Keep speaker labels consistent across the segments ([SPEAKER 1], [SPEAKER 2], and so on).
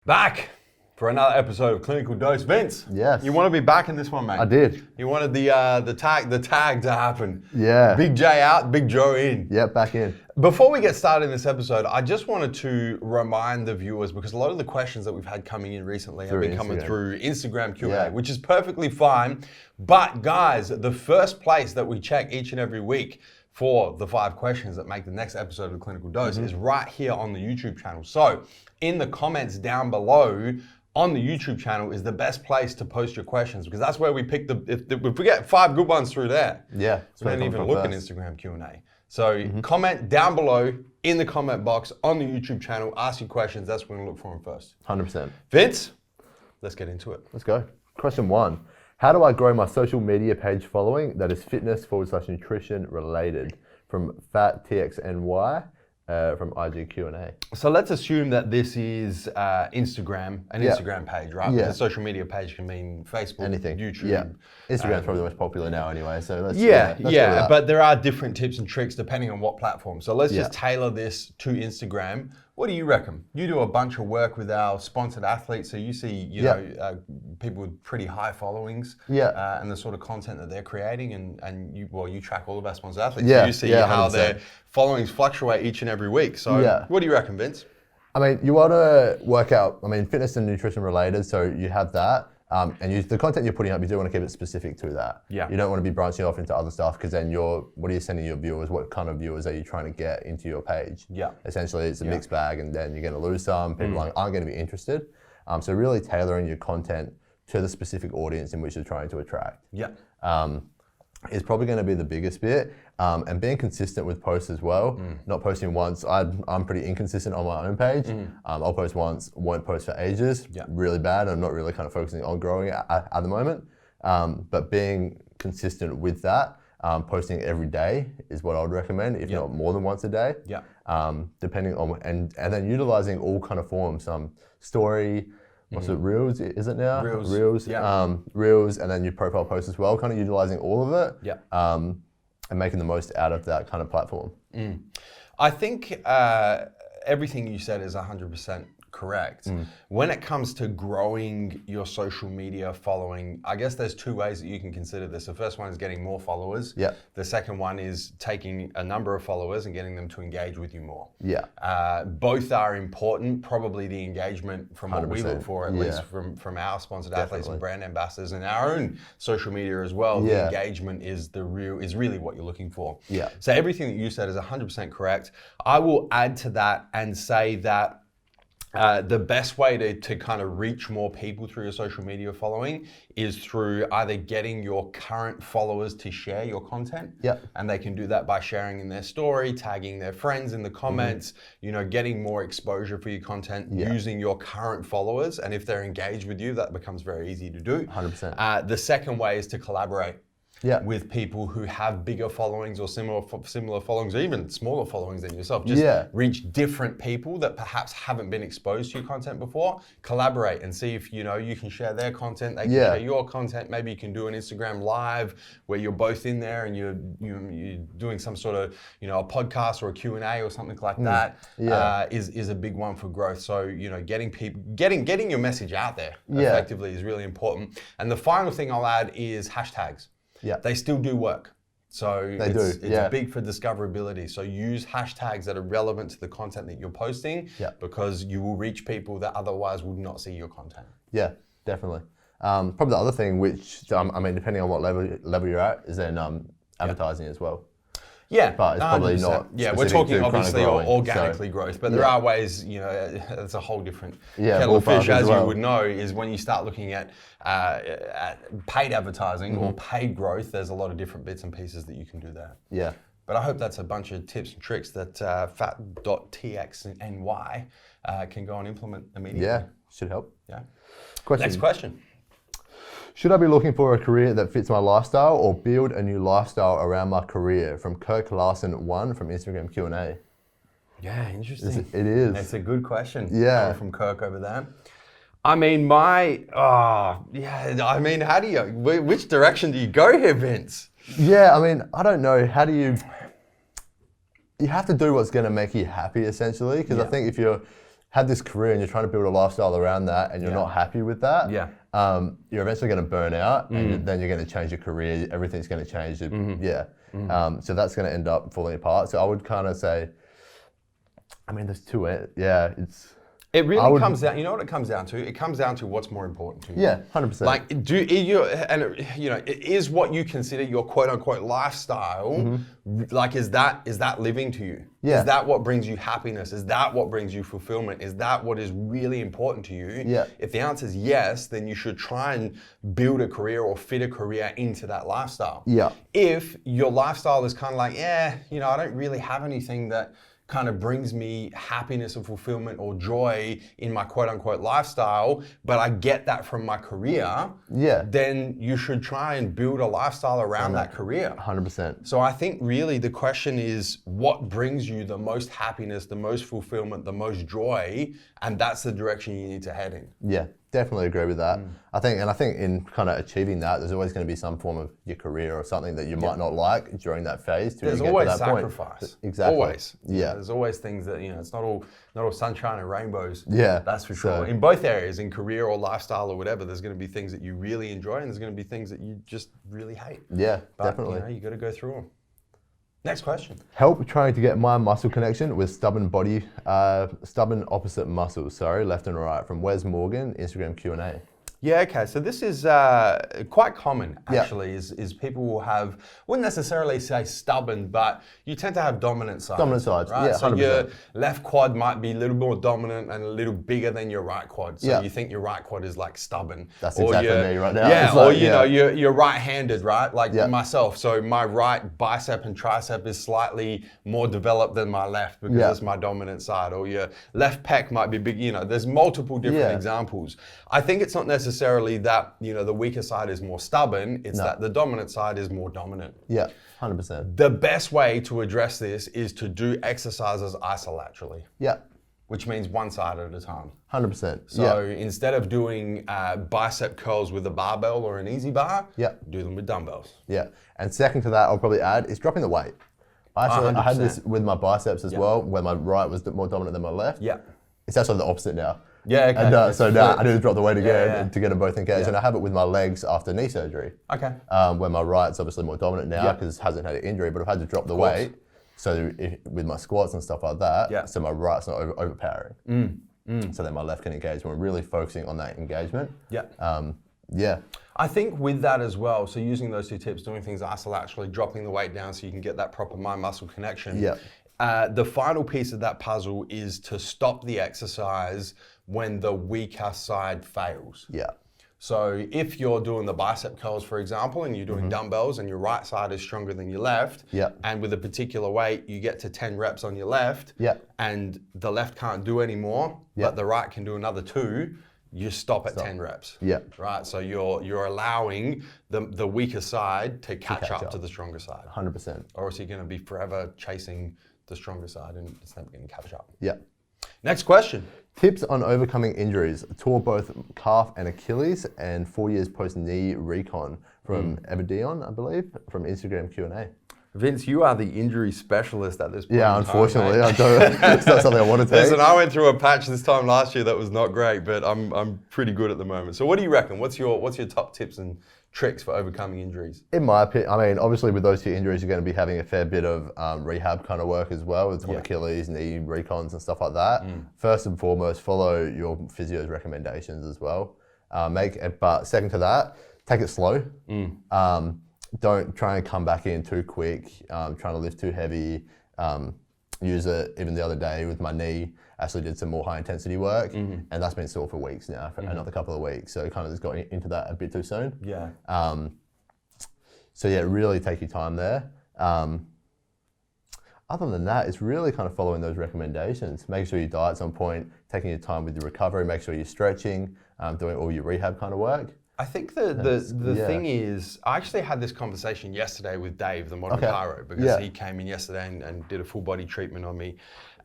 [SPEAKER 1] Back for another episode of Clinical Dose. Vince,
[SPEAKER 2] Yes.
[SPEAKER 1] you want to be back in this one, mate?
[SPEAKER 2] I did.
[SPEAKER 1] You wanted the tag to happen.
[SPEAKER 2] Yeah.
[SPEAKER 1] Big J out, Big Joe in.
[SPEAKER 2] Yep, back in.
[SPEAKER 1] Before we get started in this episode, I just wanted to remind the viewers, because a lot of the questions that we've had coming in recently have been coming through Instagram Q&A, which is perfectly fine. But guys, the first place that we check each and every week for the 5 questions that make the next episode of Clinical Dose is right here on the YouTube channel. So in the comments down below on the YouTube channel is the best place to post your questions, because that's where we pick if we get 5 good ones through there.
[SPEAKER 2] Yeah.
[SPEAKER 1] So we don't even look at Instagram Q&A. So comment down below in the comment box on the YouTube channel, ask your questions. That's when we look for them first.
[SPEAKER 2] 100%.
[SPEAKER 1] Vince, let's get into it.
[SPEAKER 2] Let's go. Question 1. How do I grow my social media page following that is fitness/nutrition related? From FatTXNY from IG Q&A.
[SPEAKER 1] So let's assume that this is Instagram, an Instagram page, right?
[SPEAKER 2] Yeah.
[SPEAKER 1] A social media page can mean Facebook,
[SPEAKER 2] Anything.
[SPEAKER 1] YouTube.
[SPEAKER 2] Yeah. Instagram's probably the most popular now anyway. So let's
[SPEAKER 1] but there are different tips and tricks depending on what platform. So let's just tailor this to Instagram. What do you reckon? You do a bunch of work with our sponsored athletes, so you see, you know, people with pretty high followings, and the sort of content that they're creating, and you track all of our sponsored athletes. So you see how 100%. Their followings fluctuate each and every week. So what do you reckon, Vince?
[SPEAKER 2] I mean, you want to work out, fitness and nutrition related, so you have that. And the content you're putting up, you do want to keep it specific to that. Yeah. You don't want to be branching off into other stuff, because then what are you sending your viewers? What kind of viewers are you trying to get into your page? Yeah. Essentially, it's a mixed bag, and then you're going to lose some. People aren't going to be interested. So really tailoring your content to the specific audience in which you're trying to attract. Yeah. Is probably going to be the biggest bit. And being consistent with posts as well. Not posting once. I'm pretty inconsistent on my own page. I'll post once, won't post for ages. Really bad. I'm not really kind of focusing on growing it at the moment. But being consistent with that, posting every day is what I would recommend, if not more than once a day. Depending on, and then utilizing all kind of forms. Story, what's it, Reels, is it now? Reels. Reels, and then your profile post as well, kind of utilizing all of it. And making the most out of that kind of platform.
[SPEAKER 1] I think everything you said is 100% correct. When it comes to growing your social media following, I guess there's 2 ways that you can consider this. The first one is getting more followers. The second one is taking a number of followers and getting them to engage with you more. Both are important. Probably the engagement, from what we look for, at least from our sponsored athletes and brand ambassadors and our own social media as well, the engagement is really what you're looking for. So everything that you said is 100% correct. I will add to that and say that the best way to kind of reach more people through your social media following is through either getting your current followers to share your content. And they can do that by sharing in their story, tagging their friends in the comments, you know, getting more exposure for your content using your current followers. And if they're engaged with you, that becomes very easy to do.
[SPEAKER 2] 100%.
[SPEAKER 1] The second way is to collaborate. With people who have bigger followings or similar followings, or even smaller followings than yourself. Just reach different people that perhaps haven't been exposed to your content before. Collaborate and see if you can share their content, they can share your content. Maybe you can do an Instagram live where you're both in there and you're doing some sort of a podcast or a Q&A or something like that. Is a big one for growth. So getting your message out there effectively is really important. And the final thing I'll add is hashtags. They still do work. So it's big for discoverability. So use hashtags that are relevant to the content that you're posting, because you will reach people that otherwise would not see your content. Yeah,
[SPEAKER 2] definitely. Probably the other thing, which depending on what level you're at, is then advertising as well.
[SPEAKER 1] Yeah,
[SPEAKER 2] but it's probably 100%. Not.
[SPEAKER 1] Yeah, we're talking obviously organically growth, but there are ways. It's a whole different kettle of fish, as you would know. Is when you start looking at paid advertising or paid growth. There's a lot of different bits and pieces that you can do there.
[SPEAKER 2] Yeah.
[SPEAKER 1] But I hope that's a bunch of tips and tricks that fat.txny can go and implement immediately.
[SPEAKER 2] Yeah, should help.
[SPEAKER 1] Yeah. Next question.
[SPEAKER 2] Should I be looking for a career that fits my lifestyle or build a new lifestyle around my career? From Kirk Larson 1 from Instagram Q&A.
[SPEAKER 1] Yeah, interesting.
[SPEAKER 2] It is.
[SPEAKER 1] It's a good question.
[SPEAKER 2] Yeah.
[SPEAKER 1] From Kirk over there. I mean, how do you, which direction do you go here, Vince?
[SPEAKER 2] Yeah, I don't know. How do you have to do what's going to make you happy, essentially, because I think if you're have this career and you're trying to build a lifestyle around that and you're not happy with that, you're eventually going to burn out and then you're going to change your career. Everything's going to change. So that's going to end up falling apart. So I would kind of say, I mean, there's two.
[SPEAKER 1] It really comes down. You know what it comes down to? It comes down to what's more important to you.
[SPEAKER 2] Yeah, 100%.
[SPEAKER 1] Like, is what you consider your quote unquote lifestyle? Like, is that living to you?
[SPEAKER 2] Yeah.
[SPEAKER 1] Is that what brings you happiness? Is that what brings you fulfillment? Is that what is really important to you?
[SPEAKER 2] Yeah.
[SPEAKER 1] If the answer is yes, then you should try and build a career or fit a career into that lifestyle.
[SPEAKER 2] Yeah.
[SPEAKER 1] If your lifestyle is kind of like, I don't really have anything that kind of brings me happiness and fulfillment or joy in my quote unquote lifestyle, but I get that from my career, then you should try and build a lifestyle around that career.
[SPEAKER 2] 100%.
[SPEAKER 1] So I think really the question is, what brings you the most happiness, the most fulfillment, the most joy, and that's the direction you need to head in.
[SPEAKER 2] Yeah. Definitely agree with that. I think in kind of achieving that, there's always going to be some form of your career or something that you might not like during that phase.
[SPEAKER 1] There's always sacrifice.
[SPEAKER 2] Exactly.
[SPEAKER 1] Always.
[SPEAKER 2] Yeah.
[SPEAKER 1] There's always things that, it's not all sunshine and rainbows.
[SPEAKER 2] Yeah.
[SPEAKER 1] That's for sure. In both areas, in career or lifestyle or whatever, there's going to be things that you really enjoy and there's going to be things that you just really hate.
[SPEAKER 2] Yeah,
[SPEAKER 1] but,
[SPEAKER 2] definitely.
[SPEAKER 1] You got to go through them. Next question.
[SPEAKER 2] Help trying to get mind muscle connection with stubborn opposite muscles, left and right, from Wes Morgan, Instagram Q&A.
[SPEAKER 1] Yeah, okay. So this is quite common, actually, is people will have, wouldn't necessarily say stubborn, but you tend to have dominant sides.
[SPEAKER 2] Dominant sides,
[SPEAKER 1] right?
[SPEAKER 2] yeah, 100%.
[SPEAKER 1] So your left quad might be a little more dominant and a little bigger than your right quad. So you think your right quad is like stubborn.
[SPEAKER 2] That's exactly me right now.
[SPEAKER 1] Yeah, or you're right-handed, right? Like myself. So my right bicep and tricep is slightly more developed than my left because it's my dominant side. Or your left pec might be big. There's multiple different examples. I think it's not necessarily that the weaker side is more stubborn, it's that the dominant side is more dominant.
[SPEAKER 2] Yeah, 100%.
[SPEAKER 1] The best way to address this is to do exercises isolaterally.
[SPEAKER 2] Yeah.
[SPEAKER 1] Which means one side at a time.
[SPEAKER 2] 100%.
[SPEAKER 1] So instead of doing bicep curls with a barbell or an easy bar, do them with dumbbells.
[SPEAKER 2] Yeah, and second to that, I'll probably add is dropping the weight. I had this with my biceps as well, where my right was more dominant than my left.
[SPEAKER 1] Yeah.
[SPEAKER 2] It's actually the opposite now.
[SPEAKER 1] Yeah, okay.
[SPEAKER 2] And, so now I need to drop the weight again to get them both engaged. And I have it with my legs after knee surgery.
[SPEAKER 1] Okay.
[SPEAKER 2] Where my right's obviously more dominant now because it hasn't had an injury, but I've had to drop the weight. So with my squats and stuff like that, so my right's not overpowering. So then my left can engage when we're really focusing on that engagement.
[SPEAKER 1] Yeah. I think with that as well, so using those two tips, doing things isolaterally, dropping the weight down so you can get that proper mind-muscle connection. The final piece of that puzzle is to stop the exercise when the weaker side fails.
[SPEAKER 2] Yeah.
[SPEAKER 1] So if you're doing the bicep curls, for example, and you're doing dumbbells and your right side is stronger than your left, and with a particular weight, you get to 10 reps on your left, and the left can't do any more, but the right can do another 2, you stop at 10 reps. Right? So you're allowing the weaker side to catch up to the stronger side.
[SPEAKER 2] 100%.
[SPEAKER 1] Or else you're going to be forever chasing the stronger side and it's never going to catch up.
[SPEAKER 2] Yeah.
[SPEAKER 1] Next question.
[SPEAKER 2] Tips on overcoming injuries. Tore both calf and Achilles and 4 years post-knee recon from Evadion, I believe, from Instagram Q&A.
[SPEAKER 1] Vince, you are the injury specialist at this point.
[SPEAKER 2] Yeah, unfortunately, I don't. It's not something I want to take.
[SPEAKER 1] Listen, I went through a patch this time last year that was not great, but I'm pretty good at the moment. So what do you reckon? What's your top tips and tricks for overcoming injuries?
[SPEAKER 2] In my opinion, I mean, obviously with those 2 injuries, you're going to be having a fair bit of rehab kind of work as well with Achilles, knee recons and stuff like that. First and foremost, follow your physio's recommendations as well. But second to that, take it slow. Don't try and come back in too quick, trying to lift too heavy. Use it even the other day with my knee. Actually did some more high intensity work and that's been sore for weeks now, for another couple of weeks. So kind of just got into that a bit too soon.
[SPEAKER 1] Yeah.
[SPEAKER 2] So yeah, really take your time there. Other than that, it's really kind of following those recommendations. Make sure your diet's on point, taking your time with your recovery, make sure you're stretching, doing all your rehab kind of work.
[SPEAKER 1] I think the thing is, I actually had this conversation yesterday with Dave, the modern chiro, because he came in yesterday and did a full body treatment on me.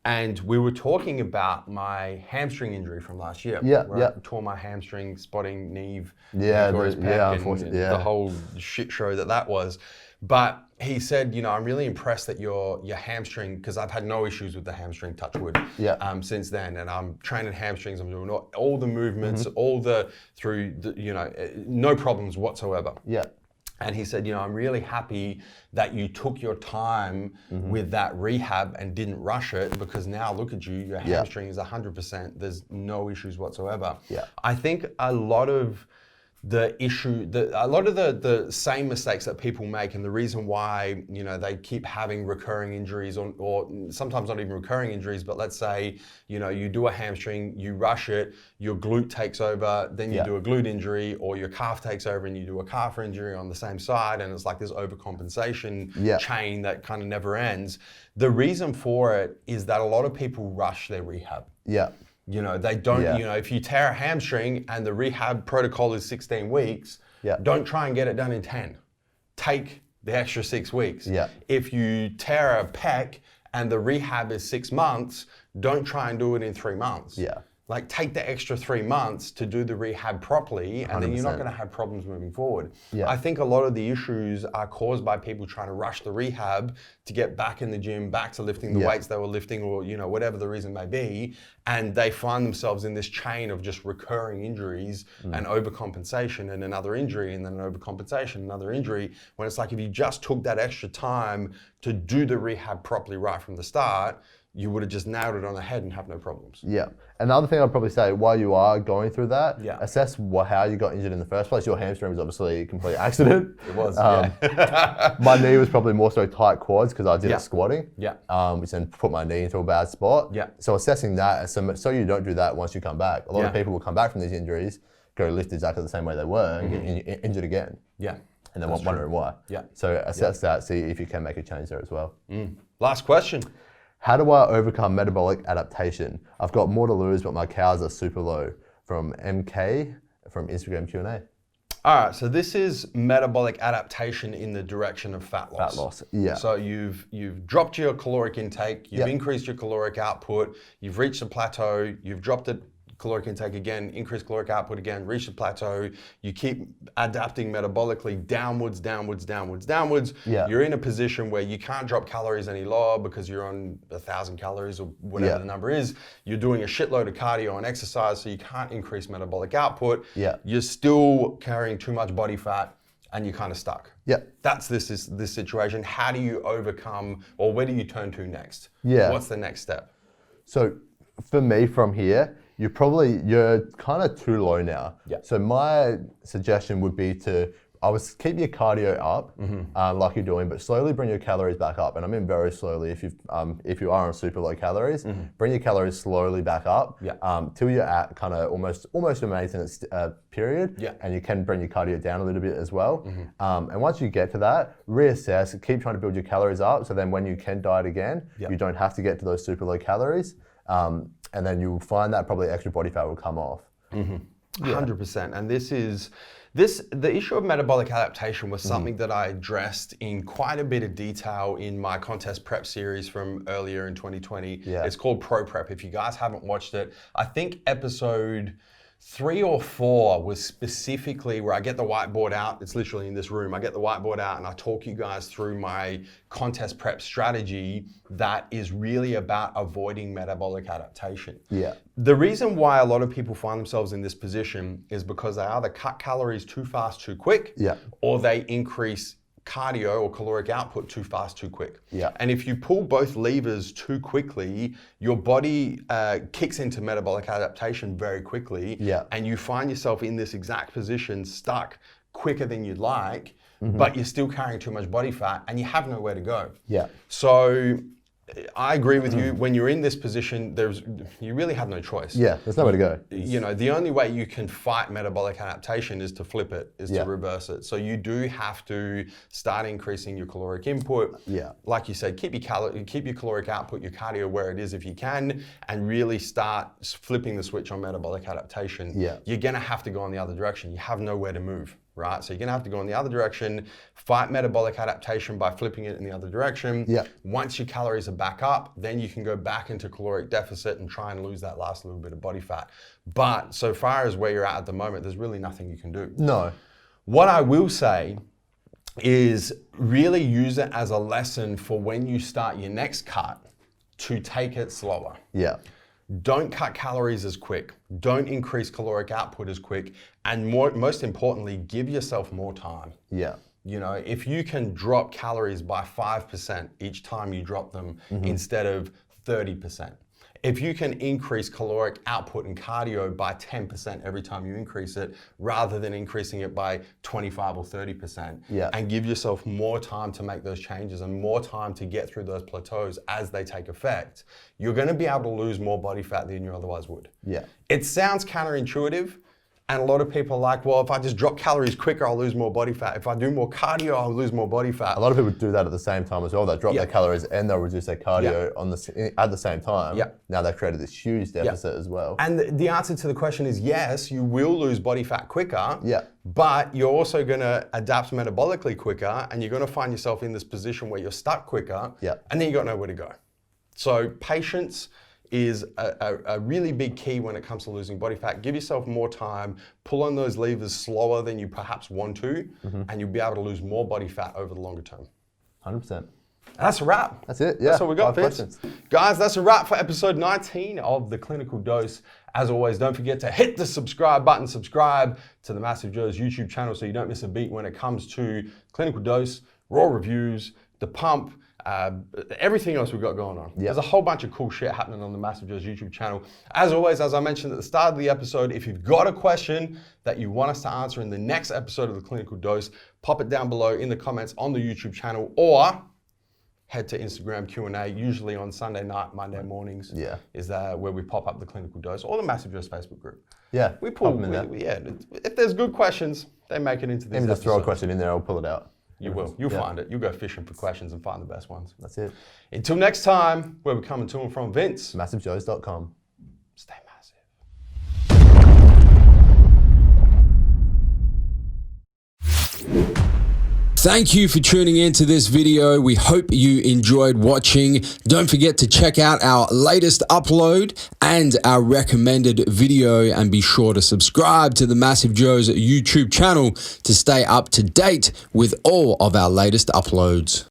[SPEAKER 1] And we were talking about my hamstring injury from last year. I tore my hamstring, spotting Neve,
[SPEAKER 2] unfortunately,
[SPEAKER 1] the whole shit show that was. But he said, I'm really impressed that your hamstring, because I've had no issues with the hamstring, touch wood, since then. And I'm training hamstrings, I'm doing all the movements, no problems whatsoever.
[SPEAKER 2] Yeah.
[SPEAKER 1] And he said, I'm really happy that you took your time with that rehab and didn't rush it, because now look at you, your hamstring is 100%. There's no issues whatsoever.
[SPEAKER 2] Yeah.
[SPEAKER 1] I think a lot of the same mistakes that people make, and the reason why they keep having recurring injuries, or sometimes not even recurring injuries, but let's say you do a hamstring, you rush it, your glute takes over, then you do a glute injury, or your calf takes over and you do a calf injury on the same side, and it's like this overcompensation chain that kind of never ends. The reason for it is that a lot of people rush their rehab.
[SPEAKER 2] Yeah.
[SPEAKER 1] They don't, if you tear a hamstring and the rehab protocol is 16 weeks, don't try and get it done in 10. Take the extra 6 weeks.
[SPEAKER 2] Yeah.
[SPEAKER 1] If you tear a pec and the rehab is 6 months, don't try and do it in 3 months.
[SPEAKER 2] Yeah.
[SPEAKER 1] Like, take the extra 3 months to do the rehab properly, and
[SPEAKER 2] 100%.
[SPEAKER 1] then you're not going to have problems moving forward.
[SPEAKER 2] Yeah.
[SPEAKER 1] I think a lot of the issues are caused by people trying to rush the rehab to get back in the gym, back to lifting the weights they were lifting, or whatever the reason may be, and they find themselves in this chain of just recurring injuries and overcompensation, and another injury, and then an overcompensation, another injury. When it's like, if you just took that extra time to do the rehab properly right from the start, you would have just nailed it on the head and have no problems.
[SPEAKER 2] Yeah. Another thing I'd probably say, while you are going through that, assess how you got injured in the first place. Your hamstring was obviously a complete accident.
[SPEAKER 1] It was,
[SPEAKER 2] My knee was probably more so tight quads because I did it squatting,
[SPEAKER 1] Yeah.
[SPEAKER 2] Which then put my knee into a bad spot.
[SPEAKER 1] Yeah.
[SPEAKER 2] So assessing that, so you don't do that once you come back. A lot of people will come back from these injuries, go lift exactly the same way they were, and get injured again.
[SPEAKER 1] Yeah.
[SPEAKER 2] And then wondering why.
[SPEAKER 1] Yeah.
[SPEAKER 2] So assess that, see if you can make a change there as well.
[SPEAKER 1] Last question.
[SPEAKER 2] How do I overcome metabolic adaptation? I've got more to lose, but my cows are super low. From MK from Instagram Q&A.
[SPEAKER 1] All right, so this is metabolic adaptation in the direction of fat loss.
[SPEAKER 2] Fat loss, yeah.
[SPEAKER 1] So you've dropped your caloric intake, you've increased your caloric output, you've reached a plateau, you've dropped it caloric intake again, increased caloric output again, reach the plateau, you keep adapting metabolically downwards, downwards, downwards, downwards.
[SPEAKER 2] Yeah.
[SPEAKER 1] You're in a position where you can't drop calories any lower because you're on 1,000 calories or whatever the number is. You're doing a shitload of cardio and exercise, so you can't increase metabolic output.
[SPEAKER 2] Yeah.
[SPEAKER 1] You're still carrying too much body fat, and you're kind of stuck.
[SPEAKER 2] Yeah.
[SPEAKER 1] That's this situation. How do you overcome, or where do you turn to next?
[SPEAKER 2] Yeah.
[SPEAKER 1] What's the next step?
[SPEAKER 2] So for me from here, you're kind of too low now.
[SPEAKER 1] Yeah.
[SPEAKER 2] So my suggestion would be keep your cardio up, like you're doing, but slowly bring your calories back up. And I mean very slowly. If you are on super low calories, bring your calories slowly back up till you're at kind of almost a maintenance period.
[SPEAKER 1] Yeah.
[SPEAKER 2] And you can bring your cardio down a little bit as well. And once you get to that, reassess. Keep trying to build your calories up. So then when you can diet again, you don't have to get to those super low calories. And then you'll find that probably extra body fat will come off.
[SPEAKER 1] 100%. And the issue of metabolic adaptation was something that I addressed in quite a bit of detail in my contest prep series from earlier in 2020.
[SPEAKER 2] Yeah.
[SPEAKER 1] It's called Pro Prep. If you guys haven't watched it, I think episode 3 or 4 was specifically where I get the whiteboard out. It's literally in this room. I get the whiteboard out and I talk you guys through my contest prep strategy that is really about avoiding metabolic adaptation.
[SPEAKER 2] Yeah.
[SPEAKER 1] The reason why a lot of people find themselves in this position is because they either cut calories too fast, too quick, or they increase cardio or caloric output too fast, too quick.
[SPEAKER 2] Yeah.
[SPEAKER 1] And if you pull both levers too quickly, your body kicks into metabolic adaptation very quickly.
[SPEAKER 2] Yeah.
[SPEAKER 1] And you find yourself in this exact position, stuck quicker than you'd like, but you're still carrying too much body fat and you have nowhere to go.
[SPEAKER 2] Yeah.
[SPEAKER 1] So I agree with you. When you're in this position, you really have no choice.
[SPEAKER 2] Yeah, there's nowhere to go.
[SPEAKER 1] The only way you can fight metabolic adaptation is to flip it, is to reverse it. So you do have to start increasing your caloric input.
[SPEAKER 2] Yeah.
[SPEAKER 1] Like you said, keep your caloric output, your cardio where it is if you can, and really start flipping the switch on metabolic adaptation.
[SPEAKER 2] Yeah.
[SPEAKER 1] You're gonna have to go in the other direction. You have nowhere to move. Right? So you're gonna have to go in the other direction, fight metabolic adaptation by flipping it in the other direction.
[SPEAKER 2] Yeah.
[SPEAKER 1] Once your calories are back up, then you can go back into caloric deficit and try and lose that last little bit of body fat. But so far as where you're at the moment, there's really nothing you can do.
[SPEAKER 2] No.
[SPEAKER 1] What I will say is really use it as a lesson for when you start your next cut to take it slower.
[SPEAKER 2] Yeah.
[SPEAKER 1] Don't cut calories as quick. Don't increase caloric output as quick. And most importantly, give yourself more time.
[SPEAKER 2] Yeah.
[SPEAKER 1] You know, if you can drop calories by 5% each time you drop them instead of 30%. If you can increase caloric output and cardio by 10% every time you increase it, rather than increasing it by 25 or 30%, and give yourself more time to make those changes and more time to get through those plateaus as they take effect, you're gonna be able to lose more body fat than you otherwise would.
[SPEAKER 2] Yeah.
[SPEAKER 1] It sounds counterintuitive, and a lot of people are like, well, if I just drop calories quicker, I'll lose more body fat. If I do more cardio, I'll lose more body fat.
[SPEAKER 2] A lot of people do that at the same time as well. They drop their calories and they'll reduce their cardio at the same time. Now they've created this huge deficit as well.
[SPEAKER 1] And the answer to the question is yes, you will lose body fat quicker, but you're also gonna adapt metabolically quicker, and you're gonna find yourself in this position where you're stuck quicker, and then you got nowhere to go. So patience is a really big key when it comes to losing body fat. Give yourself more time, pull on those levers slower than you perhaps want to, and you'll be able to lose more body fat over the longer term.
[SPEAKER 2] 100%.
[SPEAKER 1] That's a wrap.
[SPEAKER 2] That's it, yeah.
[SPEAKER 1] That's what we got,
[SPEAKER 2] 5
[SPEAKER 1] Vince.
[SPEAKER 2] questions.
[SPEAKER 1] Guys, that's a wrap for episode 19 of The Clinical Dose. As always, don't forget to hit the subscribe button, subscribe to the MassiveJoes YouTube channel so you don't miss a beat when it comes to Clinical Dose, raw reviews, the pump, everything else we've got going on. There's a whole bunch of cool shit happening on the MassiveJoes YouTube channel. As always, as I mentioned at the start of the episode, if you've got a question that you want us to answer in the next episode of The Clinical Dose, pop it down below in the comments on the YouTube channel, or head to Instagram Q&A, usually on Sunday night, Monday mornings, is where we pop up The Clinical Dose, or the MassiveJoes Facebook group.
[SPEAKER 2] Yeah,
[SPEAKER 1] we pull them in there. If there's good questions, they make it into this
[SPEAKER 2] Even just throw a question in there, I'll pull it out.
[SPEAKER 1] You will. You'll find it. You'll go fishing for questions and find the best ones.
[SPEAKER 2] That's it.
[SPEAKER 1] Until next time, where we're coming to and from, Vince.
[SPEAKER 2] MassiveJoes.com.
[SPEAKER 1] Stay massive. Thank you for tuning into this video. We hope you enjoyed watching. Don't forget to check out our latest upload and our recommended video, and be sure to subscribe to the MassiveJoes YouTube channel to stay up to date with all of our latest uploads.